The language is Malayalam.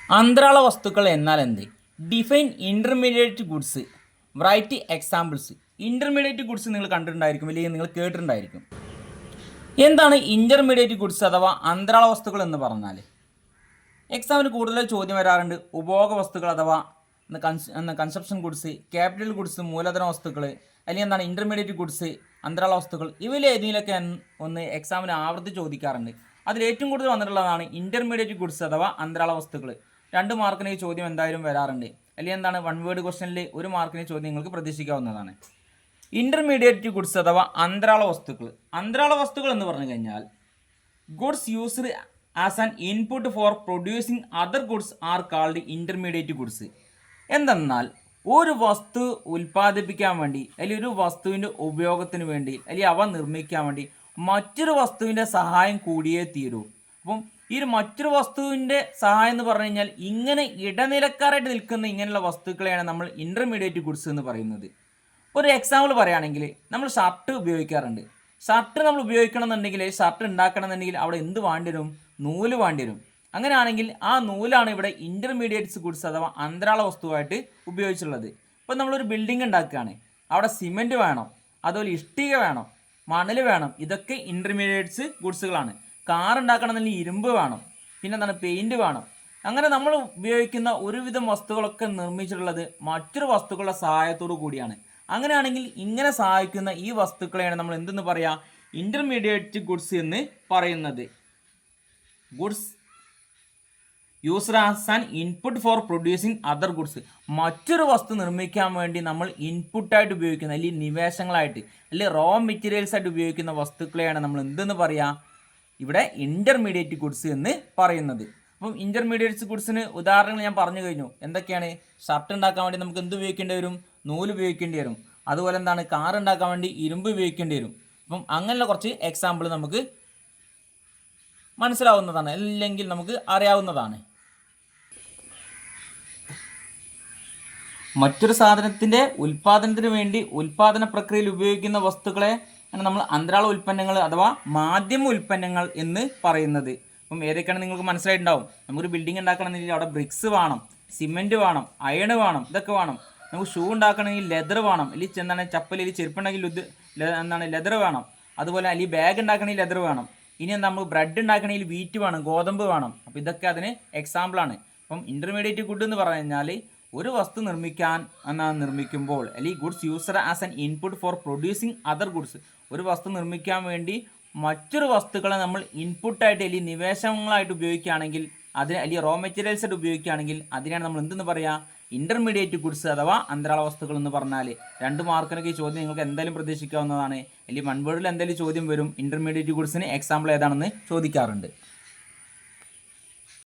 അന്തരാള വസ്തുക്കൾ എന്നാൽ എന്ത്? Define intermediate goods, write examples. Intermediate goods നിങ്ങൾ കണ്ടിട്ടുണ്ടായിരിക്കും, അല്ലെങ്കിൽ നിങ്ങൾ കേട്ടിട്ടുണ്ടായിരിക്കും. എന്താണ് ഇൻ്റർമീഡിയറ്റ് ഗുഡ്സ് അഥവാ അന്തരാള വസ്തുക്കൾ എന്ന് പറഞ്ഞാൽ? എക്സാമിന് കൂടുതൽ ചോദ്യം വരാറുണ്ട്. ഉപഭോഗ വസ്തുക്കൾ അഥവാ കൺസപ്ഷൻ ഗുഡ്സ്, ക്യാപിറ്റൽ ഗുഡ്സ് മൂലധന വസ്തുക്കൾ, അല്ലെങ്കിൽ എന്താണ് ഇൻ്റർമീഡിയറ്റ് ഗുഡ്സ് അന്തരാള വസ്തുക്കൾ. ഇവയിൽ ഏതെങ്കിലുമൊക്കെ ഒന്ന് എക്സാമിന് ആവർത്തി ചോദിക്കാറുണ്ട്. അതിൽ ഏറ്റവും കൂടുതൽ വന്നിട്ടുള്ളതാണ് ഇൻ്റർമീഡിയറ്റ് ഗുഡ്സ് അഥവാ അന്തരാള വസ്തുക്കൾ. 2 മാർക്കിന് ഈ ചോദ്യം എന്തായാലും വരാറുണ്ട്. അല്ലെങ്കിൽ എന്താണ് വൺ വേർഡ് ക്വസ്റ്റനിൽ 1 മാർക്കിന് ചോദ്യം നിങ്ങൾക്ക് പ്രതീക്ഷിക്കാവുന്നതാണ്. ഇൻ്റർമീഡിയറ്റ് ഗുഡ്സ് അഥവാ അന്തരാള വസ്തുക്കൾ. അന്തരാള വസ്തുക്കൾ എന്ന് പറഞ്ഞു കഴിഞ്ഞാൽ goods used as an input four producing other goods are called intermediate goods. എന്തെന്നാൽ ഒരു വസ്തു ഉൽപ്പാദിപ്പിക്കാൻ വേണ്ടി, അല്ലെങ്കിൽ ഒരു വസ്തുവിൻ്റെ ഉപയോഗത്തിന് വേണ്ടി, അല്ലെങ്കിൽ അവ നിർമ്മിക്കാൻ വേണ്ടി മറ്റൊരു വസ്തുവിൻ്റെ സഹായം കൂടിയേ തീരൂ. അപ്പം ഈ ഒരു മറ്റൊരു വസ്തുവിൻ്റെ സഹായം എന്ന് പറഞ്ഞു കഴിഞ്ഞാൽ ഇങ്ങനെ ഇടനിലക്കാരായിട്ട് നിൽക്കുന്ന ഇങ്ങനെയുള്ള വസ്തുക്കളെയാണ് നമ്മൾ ഇൻ്റർമീഡിയറ്റ് ഗുഡ്സ് എന്ന് പറയുന്നത്. ഒരു എക്സാമ്പിൾ പറയുകയാണെങ്കിൽ നമ്മൾ ഷർട്ട് ഉപയോഗിക്കാറുണ്ട്. ഷർട്ട് നമ്മൾ ഉപയോഗിക്കണം എന്നുണ്ടെങ്കിൽ, ഷർട്ട് ഉണ്ടാക്കണം എന്നുണ്ടെങ്കിൽ അവിടെ എന്ത് വേണ്ടി വരും? നൂല് വേണ്ടി വരും. അങ്ങനെയാണെങ്കിൽ ആ നൂലാണ് ഇവിടെ ഇൻ്റർമീഡിയറ്റ്സ് ഗുഡ്സ് അഥവാ അന്തരാള വസ്തുവായിട്ട് ഉപയോഗിച്ചുള്ളത്. ഇപ്പോൾ നമ്മളൊരു ബിൽഡിംഗ് ഉണ്ടാക്കുകയാണ്, അവിടെ സിമെൻറ്റ് വേണം, അതുപോലെ ഇഷ്ടിക വേണം, മണൽ വേണം. ഇതൊക്കെ ഇൻ്റർമീഡിയറ്റ്സ് ഗുഡ്സുകളാണ്. കാർ ഉണ്ടാക്കണമെന്നുണ്ടെങ്കിൽ ഇരുമ്പ് വേണം, പിന്നെ എന്താണ് പെയിൻറ്റ് വേണം. അങ്ങനെ നമ്മൾ ഉപയോഗിക്കുന്ന ഒരുവിധം വസ്തുക്കളൊക്കെ നിർമ്മിച്ചിട്ടുള്ളത് മറ്റൊരു വസ്തുക്കളുടെ സഹായത്തോടു കൂടിയാണ്. അങ്ങനെയാണെങ്കിൽ ഇങ്ങനെ സഹായിക്കുന്ന ഈ വസ്തുക്കളെയാണ് നമ്മൾ എന്തെന്ന് പറയുക? ഇൻ്റർമീഡിയറ്റ് ഗുഡ്സ് എന്ന് പറയുന്നത്. Goods used as an input four producing other goods. മറ്റൊരു വസ്തു നിർമ്മിക്കാൻ വേണ്ടി നമ്മൾ ഇൻപുട്ടായിട്ട് ഉപയോഗിക്കുന്ന, അല്ലെങ്കിൽ നിവേശങ്ങളായിട്ട്, അല്ലെങ്കിൽ റോ മെറ്റീരിയൽസ് ആയിട്ട് ഉപയോഗിക്കുന്ന വസ്തുക്കളെയാണ് നമ്മൾ എന്തെന്ന് പറയുക? ഇവിടെ ഇൻ്റർമീഡിയറ്റ് ഗുഡ്സ് എന്ന് പറയുന്നത്. അപ്പം ഇൻ്റർമീഡിയറ്റ് ഗുഡ്സിന് ഉദാഹരണങ്ങൾ ഞാൻ പറഞ്ഞു കഴിഞ്ഞു. എന്തൊക്കെയാണ്? ഷർട്ട് ഉണ്ടാക്കാൻ വേണ്ടി നമുക്ക് എന്ത് ഉപയോഗിക്കേണ്ടി വരും? നൂല് ഉപയോഗിക്കേണ്ടി വരും. അതുപോലെ എന്താണ്? കാർ ഉണ്ടാക്കാൻ വേണ്ടി ഇരുമ്പ് ഉപയോഗിക്കേണ്ടി വരും. അപ്പം അങ്ങനെയുള്ള കുറച്ച് എക്സാമ്പിൾ നമുക്ക് മനസ്സിലാവുന്നതാണ്, അല്ലെങ്കിൽ നമുക്ക് അറിയാവുന്നതാണ്. മറ്റൊരു സാധനത്തിൻ്റെ ഉൽപ്പാദനത്തിന് വേണ്ടി ഉൽപ്പാദന പ്രക്രിയയിൽ ഉപയോഗിക്കുന്ന വസ്തുക്കളെ നമ്മൾ അന്തരാള ഉൽപ്പന്നങ്ങൾ അഥവാ മാധ്യമ ഉൽപ്പന്നങ്ങൾ എന്ന് പറയുന്നത്. അപ്പം ഏതൊക്കെയാണ് നിങ്ങൾക്ക് മനസ്സിലായിട്ടുണ്ടാവും. നമുക്കൊരു ബിൽഡിംഗ് ഉണ്ടാക്കണമെന്നുണ്ടെങ്കിൽ അവിടെ ബ്രിക്സ് വേണം, സിമെൻറ്റ് വേണം, അയൺ വേണം, ഇതൊക്കെ വേണം. നമുക്ക് ഷൂ ഉണ്ടാക്കണമെങ്കിൽ ലെതർ വേണം, അല്ലെങ്കിൽ എന്താണ് ചപ്പൽ, അല്ലെങ്കിൽ ചെരുപ്പുണ്ടെങ്കിൽ എന്താണ് ലെതർ വേണം. അതുപോലെ അല്ലെങ്കിൽ ബാഗ് ഉണ്ടാക്കണമെങ്കിൽ ലെതർ വേണം. ഇനി നമുക്ക് ബ്രെഡ് ഉണ്ടാക്കണമെങ്കിൽ വീറ്റ് വേണം, ഗോതമ്പ് വേണം. അപ്പോൾ ഇതൊക്കെ അതിന് എക്സാമ്പിളാണ്. അപ്പം ഇൻ്റർമീഡിയറ്റ് ഗുഡ് എന്ന് പറഞ്ഞു കഴിഞ്ഞാൽ ഒരു വസ്തു നിർമ്മിക്കുമ്പോൾ, അല്ലെങ്കിൽ goods used as an input four producing other goods, ഒരു വസ്തു നിർമ്മിക്കാൻ വേണ്ടി മറ്റൊരു വസ്തുക്കളെ നമ്മൾ ഇൻപുട്ടായിട്ട്, അല്ലെങ്കിൽ നിവേശങ്ങളായിട്ട് ഉപയോഗിക്കുകയാണെങ്കിൽ, അതിന് അല്ലെങ്കിൽ റോ മെറ്റീരിയൽസ് ആയിട്ട് ഉപയോഗിക്കുകയാണെങ്കിൽ അതിനാണ് നമ്മൾ എന്തെന്ന് പറയുക? ഇൻ്റർമീഡിയറ്റ് ഗുഡ്സ് അഥവാ അന്തരാള വസ്തുക്കൾ എന്ന് പറഞ്ഞാൽ. 2 മാർക്കിനൊക്കെ ഈ ചോദ്യം നിങ്ങൾക്ക് എന്തായാലും പ്രതീക്ഷിക്കാവുന്നതാണ്. അല്ലെങ്കിൽ 1 വേർഡിൽ എന്തായാലും ചോദ്യം വരും. ഇൻ്റർമീഡിയറ്റ് ഗുഡ്സിന് എക്സാമ്പിൾ ഏതാണെന്ന് ചോദിക്കാറുണ്ട്.